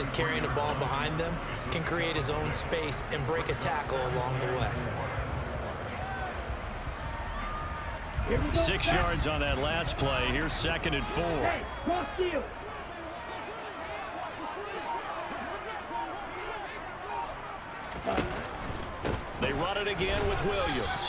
is carrying the ball behind them can create his own space and break a tackle along the way. 6 yards on that last play. Here's 2nd and 4. They run it again with Williams.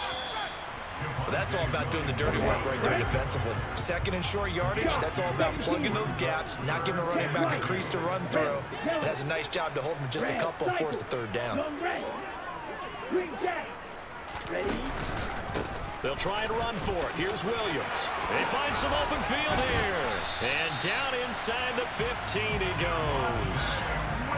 Well, that's all about doing the dirty work right there defensively. 2nd and short yardage, that's all about plugging those gaps, not giving a running back a crease to run through. And that's a nice job to hold him just a couple and force a 3rd down. They'll try and run for it. Here's Williams. They find some open field here. And down inside the 15 he goes.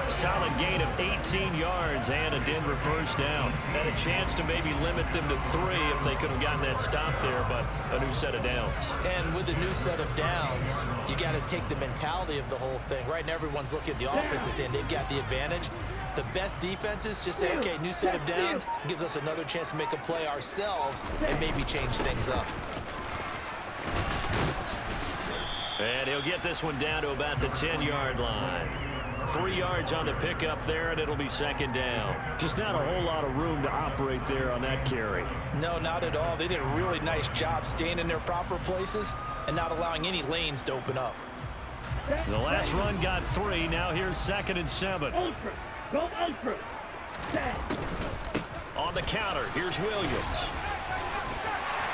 Solid gain of 18 yards and a Denver 1st down. Had a chance to maybe limit them to 3 if they could have gotten that stop there, but a new set of downs. And with a new set of downs, you got to take the mentality of the whole thing. Right now, everyone's looking at the offense and saying they've got the advantage. The best defenses just say, okay, new set of downs, gives us another chance to make a play ourselves and maybe change things up. And he'll get this one down to about the 10-yard line. 3 yards on the pickup there, and it'll be 2nd down. Just not a whole lot of room to operate there on that carry. No, not at all. They did a really nice job staying in their proper places and not allowing any lanes to open up. The last run got 3. Now here's 2nd and 7. Go ultra. On the counter, here's Williams.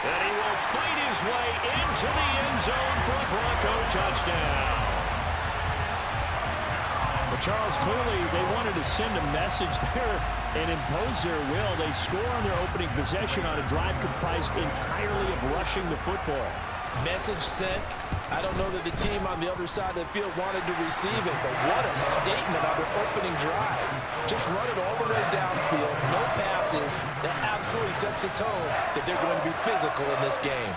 And he will fight his way into the end zone for a Bronco touchdown. But Charles, clearly they wanted to send a message there and impose their will. They score on their opening possession on a drive comprised entirely of rushing the football. Message sent. I don't know that the team on the other side of the field wanted to receive it, but what a statement on their opening drive. Just run it all the way downfield, no passes. That absolutely sets the tone that they're going to be physical in this game.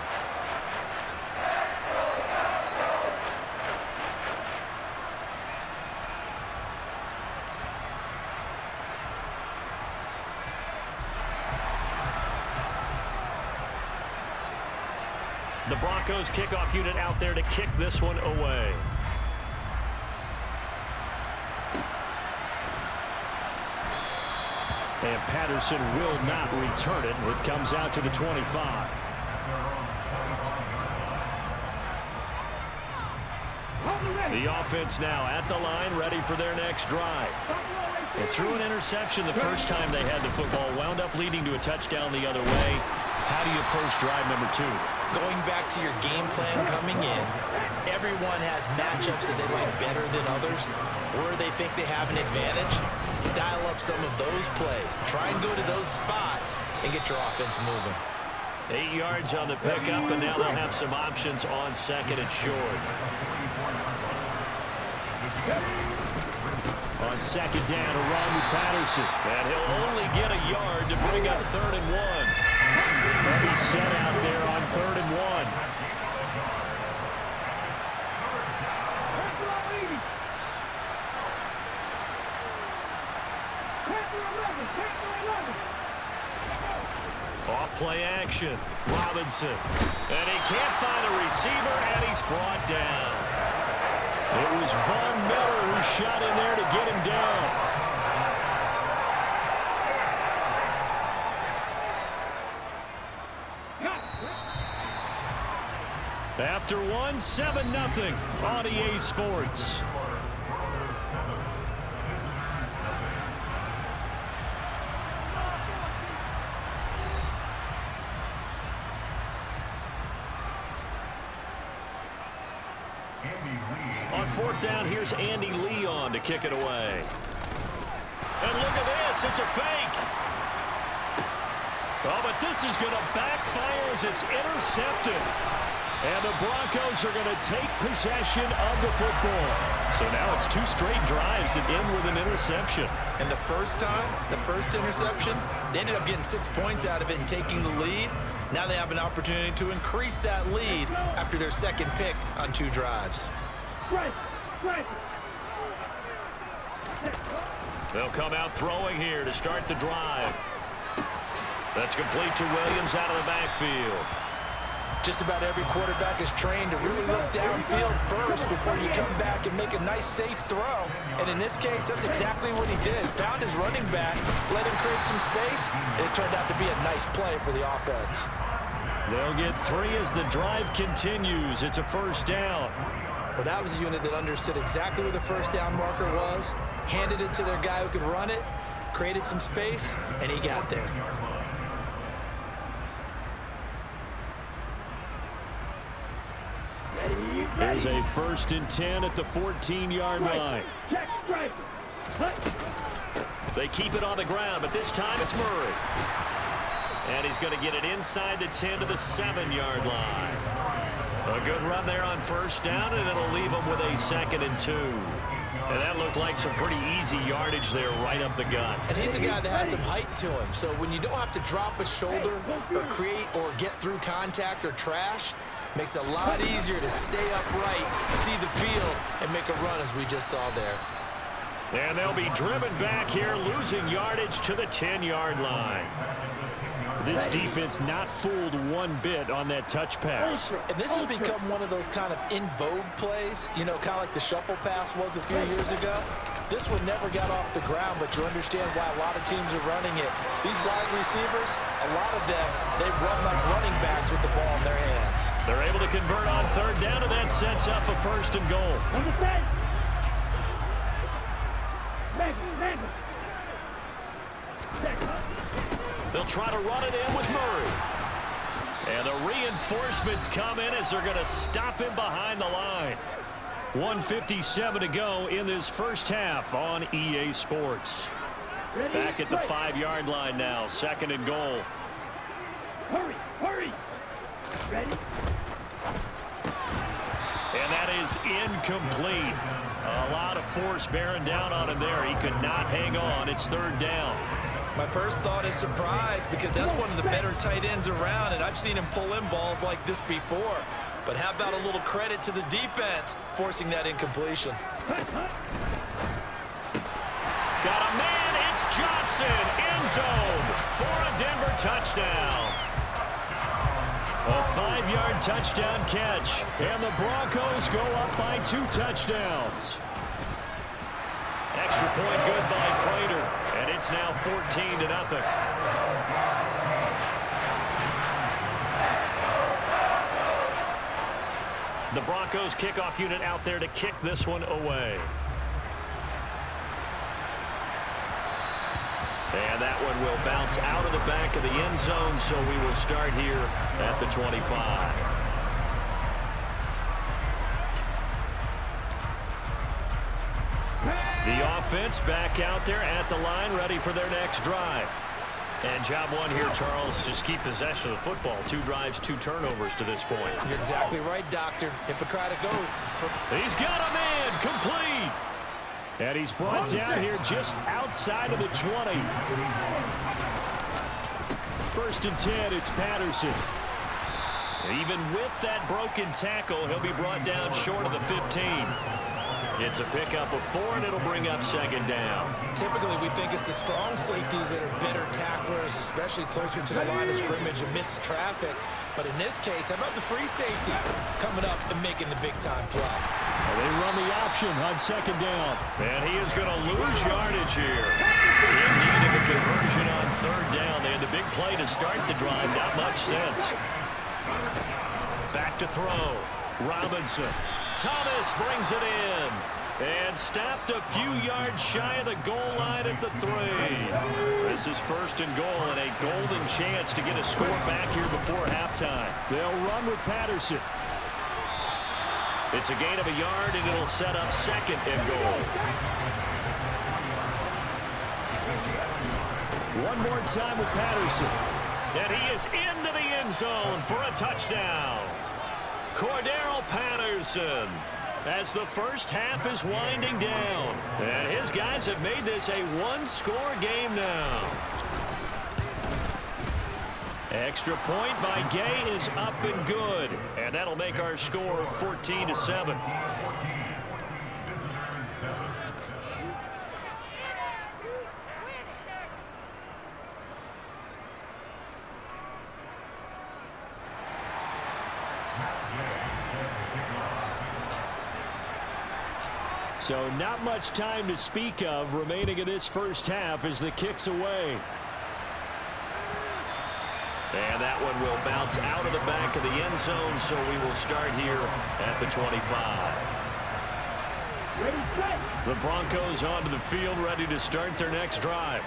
The Broncos kickoff unit out there to kick this one away. And Patterson will not return it. It comes out to the 25. The offense now at the line, ready for their next drive. They threw an interception the first time they had the football, wound up leading to a touchdown the other way. How do you approach drive number 2? Going back to your game plan coming in, everyone has matchups that they like better than others, where they think they have an advantage. Dial up some of those plays. Try and go to those spots and get your offense moving. 8 yards on the pickup, and now they'll have some options on 2nd and short. On 2nd down, a run with Patterson. And he'll only get a yard to bring up 3rd and 1. Heavy set out there on 3rd and 1. Off play action. Robinson. And he can't find a receiver, and he's brought down. It was Von Miller who shot in there to get him down. After one, 7-0 on EA Sports. On 4th down, here's Andy Lee on to kick it away. And look at this, it's a fake. Oh, but this is going to backfire as it's intercepted. And the Broncos are going to take possession of the football. So now it's 2 straight drives that end with an interception. And the first time, the first interception, they ended up getting 6 points out of it and taking the lead. Now they have an opportunity to increase that lead after their 2nd pick on 2 drives. They'll come out throwing here to start the drive. That's complete to Williams out of the backfield. Just about every quarterback is trained to really look downfield first before you come back and make a nice, safe throw. And in this case, that's exactly what he did. Found his running back, let him create some space, and it turned out to be a nice play for the offense. They'll get 3 as the drive continues. It's a first down. Well, that was a unit that understood exactly where the first down marker was, handed it to their guy who could run it, created some space, and he got there. There's a 1st and 10 at the 14-yard line. They keep it on the ground, but this time it's Murray. And he's going to get it inside the 10 to the 7-yard line. A good run there on first down, and it'll leave them with a 2nd and 2. And that looked like some pretty easy yardage there right up the gut. And he's a guy that has some height to him. So when you don't have to drop a shoulder or create or get through contact or trash, makes it a lot easier to stay upright, see the field, and make a run as we just saw there. And they'll be driven back here, losing yardage to the 10-yard line. This defense not fooled one bit on that touch pass. And this has become one of those kind of in vogue plays, you know, kind of like the shuffle pass was a few years ago. This one never got off the ground, but you understand why a lot of teams are running it. These wide receivers, a lot of them, they run like running backs with the ball in their hands. They're able to convert on 3rd down, and that sets up a 1st and goal. They'll try to run it in with Murray. And the reinforcements come in as they're going to stop him behind the line. 1:57 to go in this first half on EA Sports. Back at the 5-yard line now, 2nd and goal. Hurry! Ready? And that is incomplete. A lot of force bearing down on him there. He could not hang on. It's 3rd down. My first thought is surprise, because that's one of the better tight ends around, and I've seen him pull in balls like this before. But how about a little credit to the defense forcing that incompletion? Got a man. It's Johnson. End zone for a Denver touchdown. A 5-yard touchdown catch, and the Broncos go up by 2 touchdowns. Extra point good by Prater, and it's now 14-0. The Broncos kickoff unit out there to kick this one away. And that one will bounce out of the back of the end zone, so we will start here at the 25. The offense back out there at the line, ready for their next drive. And job one here, Charles, just keep possession of the football. 2 drives, 2 turnovers to this point. You're exactly right, Doctor. Hippocratic oath. He's got a man, complete. And he's brought down here just outside of the 20. 1st and 10, it's Patterson. Even with that broken tackle, he'll be brought down short of the 15. It's a pickup of 4, and it'll bring up 2nd down. Typically, we think it's the strong safeties that are better tacklers, especially closer to the line of scrimmage amidst traffic. But in this case, how about the free safety coming up and making the big-time play? Well, they run the option on 2nd down. And he is going to lose yardage here. In need of a conversion on 3rd down. They had the big play to start the drive. Not much sense. Back to throw. Robinson. Thomas brings it in. And stopped a few yards shy of the goal line at the 3. This is 1st and goal, and a golden chance to get a score back here before halftime. They'll run with Patterson. It's a gain of a yard, and it'll set up 2nd and goal. One more time with Patterson. And he is into the end zone for a touchdown. Cordero Patterson, as the first half is winding down. And his guys have made this a 1-score game now. Extra point by Gay is up and good. And that'll make our score 14-7. So not much time to speak of remaining in this first half as the kick's away. And that one will bounce out of the back of the end zone, so we will start here at the 25. The Broncos onto the field, ready to start their next drive.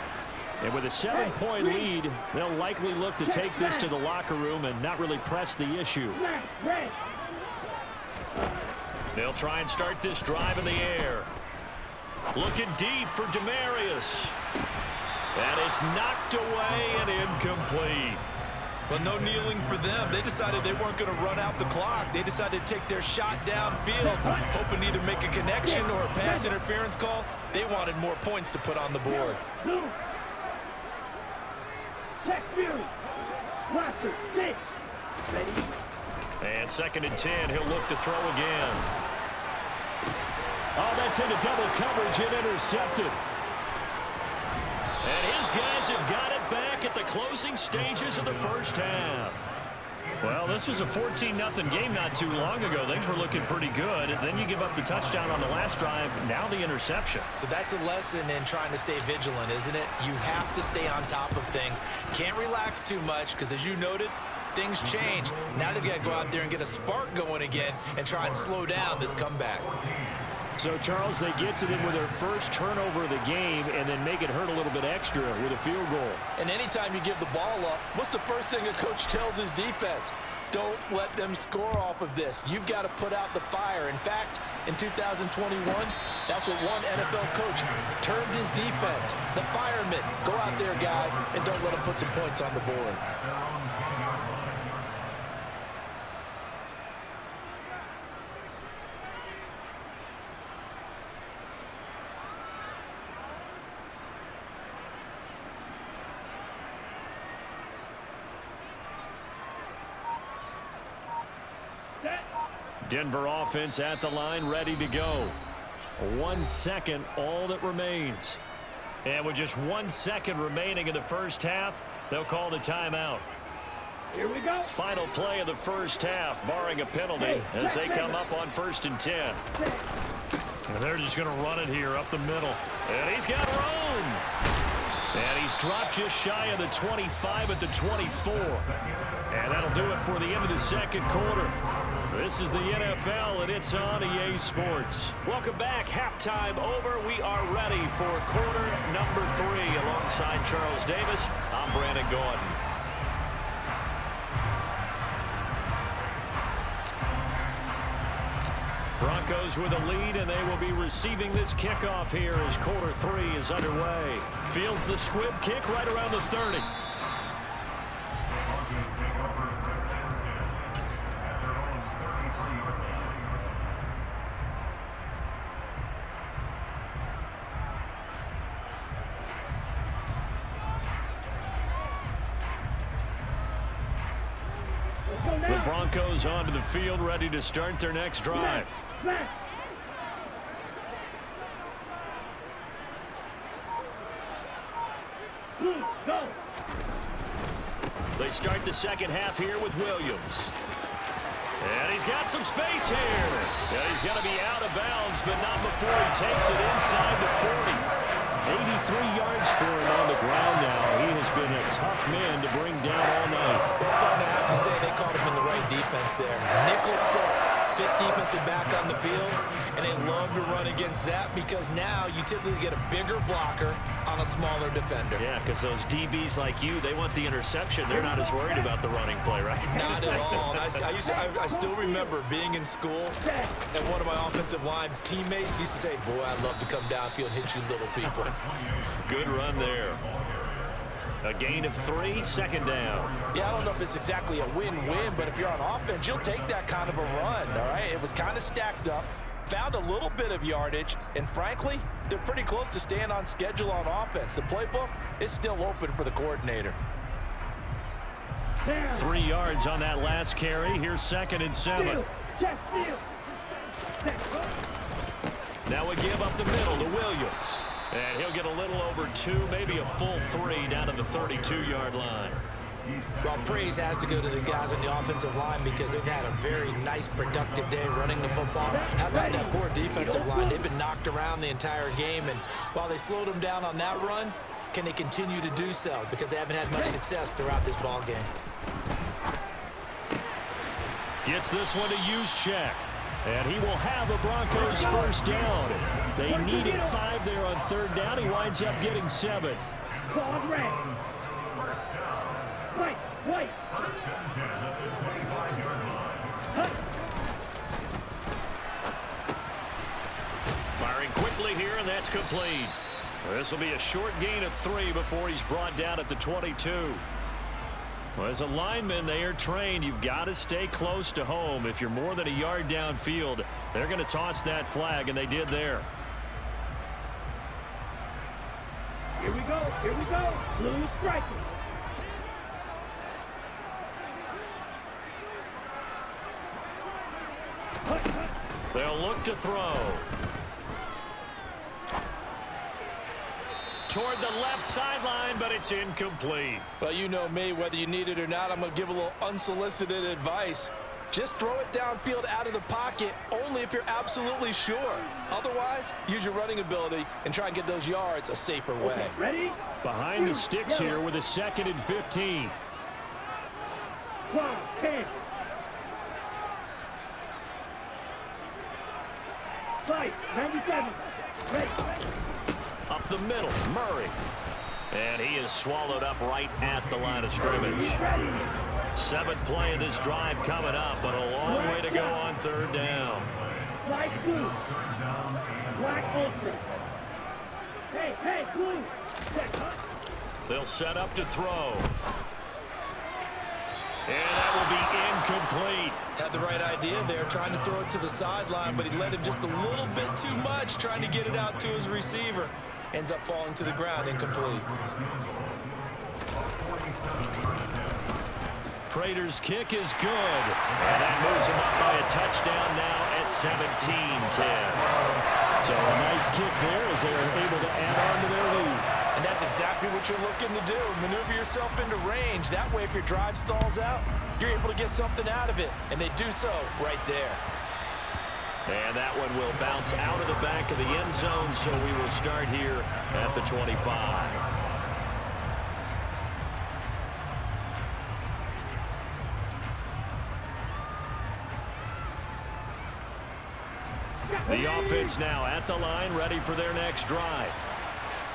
And with a 7-point lead, they'll likely look to take this to the locker room and not really press the issue. They'll try and start this drive in the air. Looking deep for Demarius. And it's knocked away and incomplete. Well, no kneeling for them. They decided they weren't going to run out the clock. They decided to take their shot downfield, hoping to either make a connection or a pass interference call. They wanted more points to put on the board. And 2nd and 10, he'll look to throw again. Oh, that's into double coverage and intercepted. And his guys have got it back at the closing stages of the first half. Well, this was a 14-0 game not too long ago. Things were looking pretty good. And then you give up the touchdown on the last drive. Now the interception. So that's a lesson in trying to stay vigilant, isn't it? You have to stay on top of things. Can't relax too much because, as you noted, things change. Now they've got to go out there and get a spark going again and try and slow down this comeback. So, Charles, they get to them with their first turnover of the game and then make it hurt a little bit extra with a field goal. And anytime you give the ball up, what's the first thing a coach tells his defense? Don't let them score off of this. You've got to put out the fire. In fact, in 2021, that's what one NFL coach termed his defense, the firemen. Go out there, guys, and don't let them put some points on the board. Denver offense at the line, ready to go. 1 second, all that remains. And with just 1 second remaining in the first half, they'll call the timeout. Here we go. Final play of the first half, barring a penalty, as they come up on 1st and 10. And they're just going to run it here up the middle. And he's got room. And he's dropped just shy of the 25 at the 24. And that'll do it for the end of the second quarter. This is the NFL, and it's on EA Sports. Welcome back. Halftime over. We are ready for quarter number 3. Alongside Charles Davis, I'm Brandon Gordon. Broncos with a lead, and they will be receiving this kickoff here as quarter 3 is underway. Fields the squib kick right around the 30. The Broncos onto the field, ready to start their next drive. They start the second half here with Williams. And he's got some space here. Yeah, he's got to be out of bounds, but not before he takes it inside the 40. 83 yards for him on the ground now. He has been a tough man to bring down all night. Well, I have to say they caught him in the right defense there. Nickel set, fit defensive back on the field, and they love to run against that because now you typically get a bigger blocker on a smaller defender. Yeah, because those DBs like you, they want the interception. They're not as worried about the running play, right? Not at all. And I still remember being in school, and one of my offensive line teammates used to say, boy, I'd love to come downfield and hit you little people. Good run there. A gain of 3, second down. Yeah, I don't know if it's exactly a win-win, but if you're on offense, you'll take that kind of a run, all right? It was kind of stacked up, found a little bit of yardage, and frankly, they're pretty close to staying on schedule on offense. The playbook is still open for the coordinator. 3 yards on that last carry. Here's 2nd and 7. Now we give up the middle to Williams. And he'll get a little over 2, maybe a full 3 down to the 32-yard line. Well, praise has to go to the guys on the offensive line because they've had a very nice, productive day running the football. How about that poor defensive line? They've been knocked around the entire game, and while they slowed them down on that run, can they continue to do so? Because they haven't had much success throughout this ball game. Gets this one to Juszczyk. And he will have the Broncos first down. They needed 5 there on third down. He winds up getting 7. Firing quickly here, and that's complete. This will be a short gain of 3 before he's brought down at the 22. Well, as a lineman, they are trained. You've got to stay close to home. If you're more than a yard downfield, they're going to toss that flag, and they did there. Here we go. Blue striking. They'll look to throw. Toward the left sideline, but it's incomplete. Well, you know me, whether you need it or not, I'm going to give a little unsolicited advice. Just throw it downfield out of the pocket only if you're absolutely sure. Otherwise, use your running ability and try and get those yards a safer way. Okay, ready? Behind the sticks here with a 2nd and 15. 12, 10. Fight, 97. Ready. Up the middle, Murray. And he is swallowed up right at the line of scrimmage. 7th play of this drive coming up, but a long way to go on third down. Flight 2. Black Ulster. Hey, blue. They'll set up to throw. And that will be incomplete. Had the right idea there, trying to throw it to the sideline, but he led him just a little bit too much, trying to get it out to his receiver. Ends up falling to the ground, incomplete. Prater's kick is good. And that moves him up by a touchdown now at 17-10. So a nice kick there as they are able to add on to their lead. And that's exactly what you're looking to do. Maneuver yourself into range. That way, if your drive stalls out, you're able to get something out of it. And they do so right there. And that one will bounce out of the back of the end zone, so we will start here at the 25. The offense now at the line, ready for their next drive.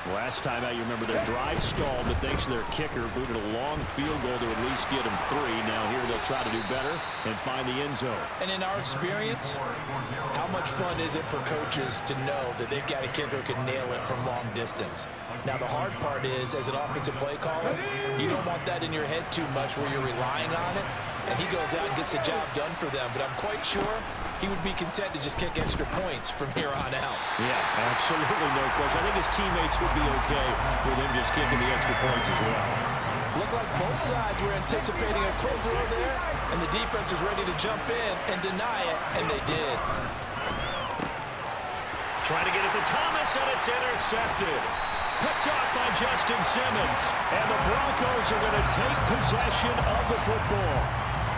Last time out, you remember their drive stalled, but thanks to their kicker, booted a long field goal to at least get them 3. Now here they'll try to do better and find the end zone. And in our experience, how much fun is it for coaches to know that they've got a kicker who can nail it from long distance? Now, the hard part is, as an offensive play caller, you don't want that in your head too much where you're relying on it, and he goes out and gets the job done for them. But I'm quite sure he would be content to just kick extra points from here on out. Yeah, absolutely no question. I think his teammates would be okay with him just kicking the extra points as well. Looked like both sides were anticipating a quick throw there, and the defense was ready to jump in and deny it, and they did. Trying to get it to Thomas, and it's intercepted. Picked off by Justin Simmons. And the Broncos are going to take possession of the football.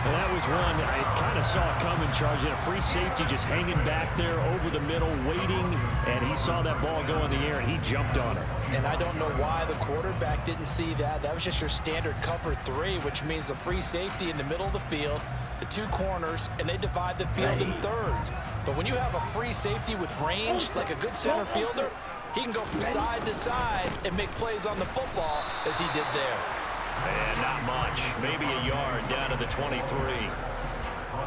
And that was one I kind of saw coming, charging a free safety just hanging back there over the middle, waiting, and he saw that ball go in the air, and he jumped on it. And I don't know why the quarterback didn't see that. That was just your standard cover 3, which means the free safety in the middle of the field, the 2 corners, and they divide the field in thirds. But when you have a free safety with range, like a good center fielder, he can go from side to side and make plays on the football as he did there. And not much, maybe a yard down to the 23.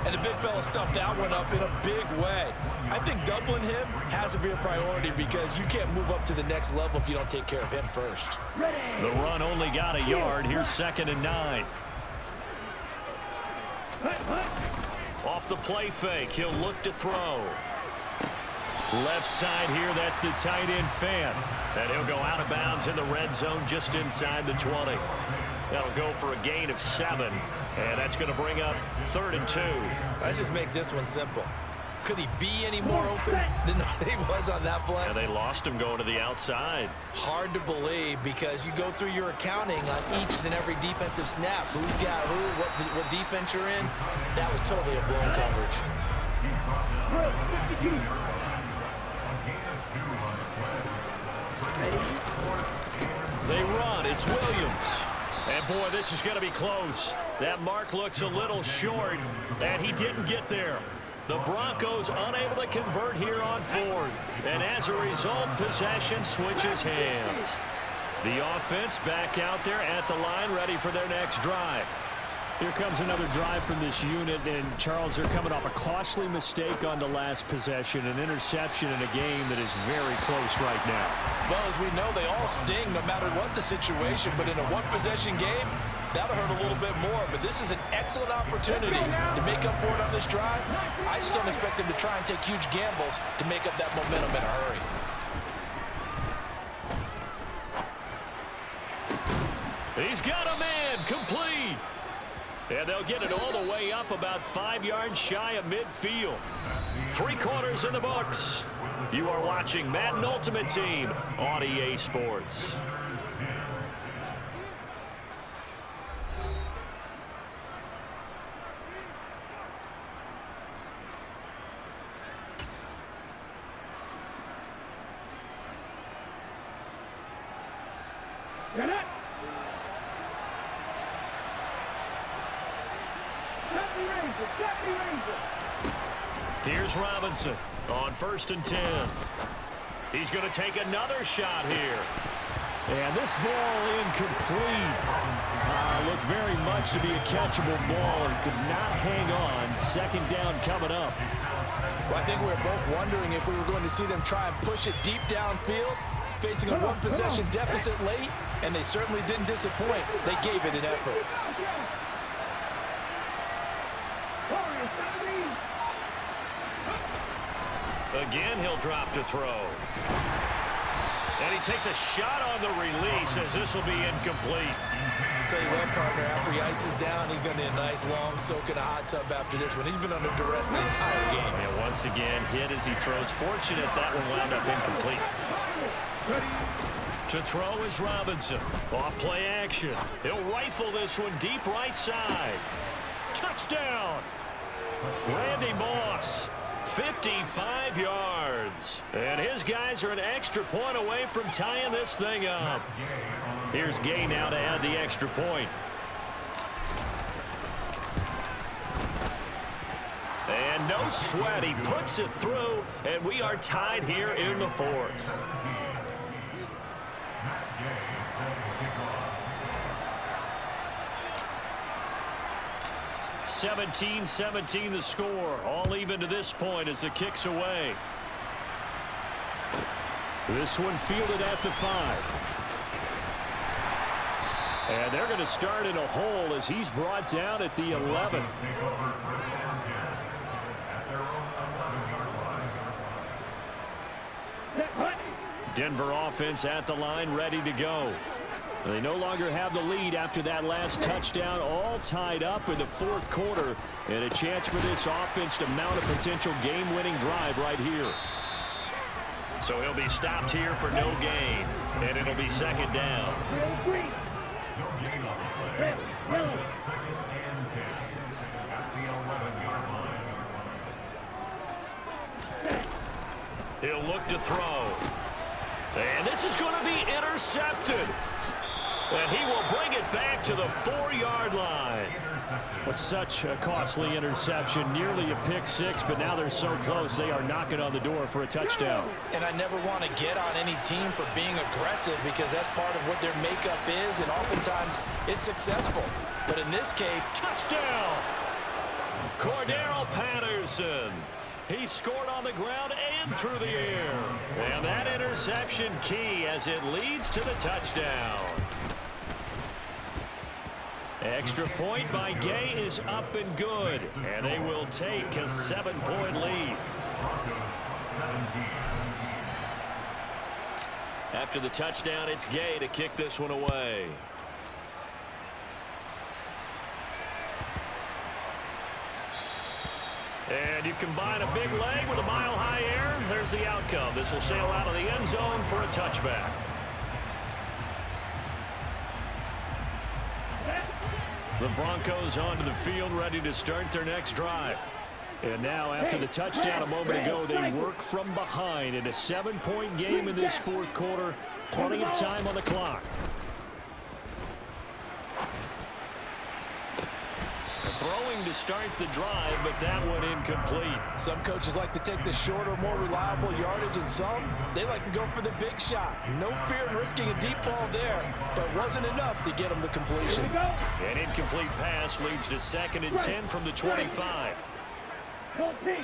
And the big fella stuffed that one up in a big way. I think doubling him has to be a priority because you can't move up to the next level if you don't take care of him first. The run only got a yard. Here's 2nd and 9. Off the play fake, he'll look to throw. Left side here, that's the tight end Fan. And he'll go out of bounds in the red zone just inside the 20. That'll go for a gain of 7. And that's going to bring up 3rd and 2. Let's just make this one simple. Could he be any more open than he was on that play? And they lost him going to the outside. Hard to believe because you go through your accounting on each and every defensive snap. Who's got who, what defense you're in. That was totally a blown coverage. They run. It's Williams. And, boy, this is going to be close. That mark looks a little short, and he didn't get there. The Broncos unable to convert here on fourth. And as a result, possession switches hands. The offense back out there at the line, ready for their next drive. Here comes another drive from this unit, and Charles, they're coming off a costly mistake on the last possession, an interception in a game that is very close right now. Well, as we know, they all sting no matter what the situation, but in a one-possession game, that'll hurt a little bit more. But this is an excellent opportunity to make up for it on this drive. I just don't expect them to try and take huge gambles to make up that momentum in a hurry. He's got a man, complete. And they'll get it all the way up about 5 yards shy of midfield. 3 quarters in the books. You are watching Madden Ultimate Team on EA Sports. Get it! Here's Robinson on 1st and 10. He's going to take another shot here. And this ball incomplete. Looked very much to be a catchable ball and could not hang on. 2nd down coming up. Well, I think we were both wondering if we were going to see them try and push it deep downfield, facing a one-possession deficit late, and they certainly didn't disappoint. They gave it an effort. Again, he'll drop to throw. And he takes a shot on the release as this will be incomplete. Tell you what, partner, after he ices down, he's going to need a nice long soak in a hot tub after this one. He's been under duress the entire game. And once again, hit as he throws. Fortunate that one wound up incomplete. To throw is Robinson. Off play action. He'll rifle this one deep right side. Touchdown! Randy Moss. 55 yards. And his guys are an extra point away from tying this thing up. Here's Gay now to add the extra point. And no sweat. He puts it through, and we are tied here in the 4th. (17-17) the score. All even to this point as the kick's away. This one fielded at the 5. And they're going to start in a hole as he's brought down at the 11. Denver offense at the line, ready to go. They no longer have the lead after that last touchdown, all tied up in the 4th quarter, and a chance for this offense to mount a potential game-winning drive right here. So he'll be stopped here for no gain, and it'll be 2nd down. He'll look to throw. And this is going to be intercepted. And he will bring it back to the 4-yard line. With such a costly interception, nearly a pick 6, but now they're so close they are knocking on the door for a touchdown. And I never want to get on any team for being aggressive because that's part of what their makeup is, and oftentimes it's successful. But in this case, touchdown! Cordero Patterson. He scored on the ground and through the air. And that interception key as it leads to the touchdown. Extra point by Gay is up and good. And they will take a 7-point lead. After the touchdown, it's Gay to kick this one away. And you combine a big leg with a mile-high air, there's the outcome. This will sail out of the end zone for a touchback. The Broncos onto the field, ready to start their next drive. And now, after the touchdown a moment ago, they work from behind in a 7-point game in this fourth quarter. Plenty of time on the clock. Throwing to start the drive, but that one incomplete. Some coaches like to take the shorter, more reliable yardage, and some, they like to go for the big shot. No fear in risking a deep ball there, but wasn't enough to get them the completion. An incomplete pass leads to 2nd and 10 from the 25.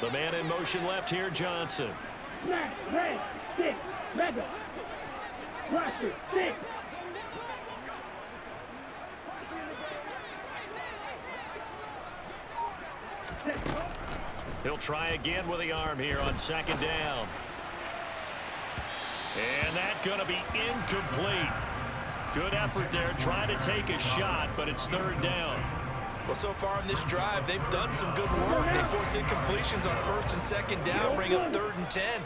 The man in motion left here, Johnson. Smash, red, 6, mega. Blaster, 6. He'll try again with the arm here on 2nd down. And that's going to be incomplete. Good effort there, trying to take a shot, but it's 3rd down. Well, so far in this drive, they've done some good work. They force incompletions on 1st and 2nd down, bring up 3rd and 10.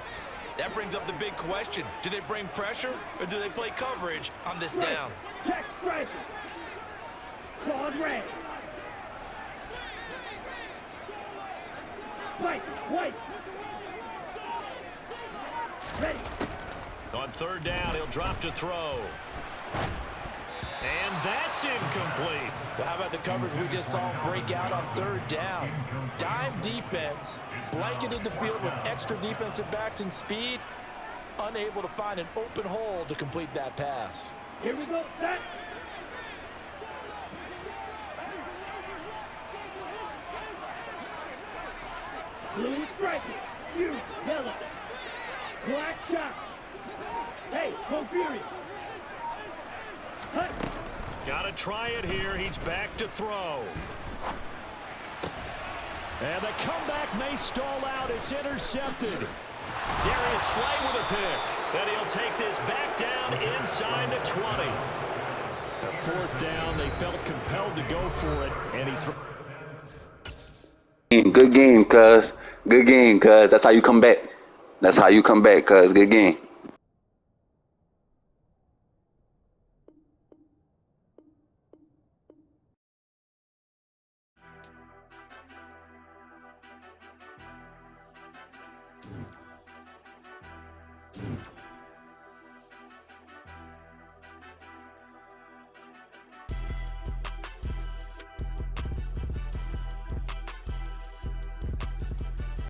That brings up the big question. Do they bring pressure, or do they play coverage on this down? Check striker. Claude red. White. Ready. On 3rd down, he'll drop to throw. And that's incomplete. Well, how about the coverage we just saw break out on 3rd down? Dime defense, blanketed the field with extra defensive backs and speed, unable to find an open hole to complete that pass. Here we go, set. Blue striker, you, yellow, black shot. Hey, go Fury. Hut. Got to try it here. He's back to throw. And the comeback may stall out. It's intercepted. Darius Slay with a pick. And he'll take this back down inside the 20. A 4th down, they felt compelled to go for it, and he threw. Good game, cuz. Good game, cuz. That's how you come back. That's how you come back, cuz. Good game.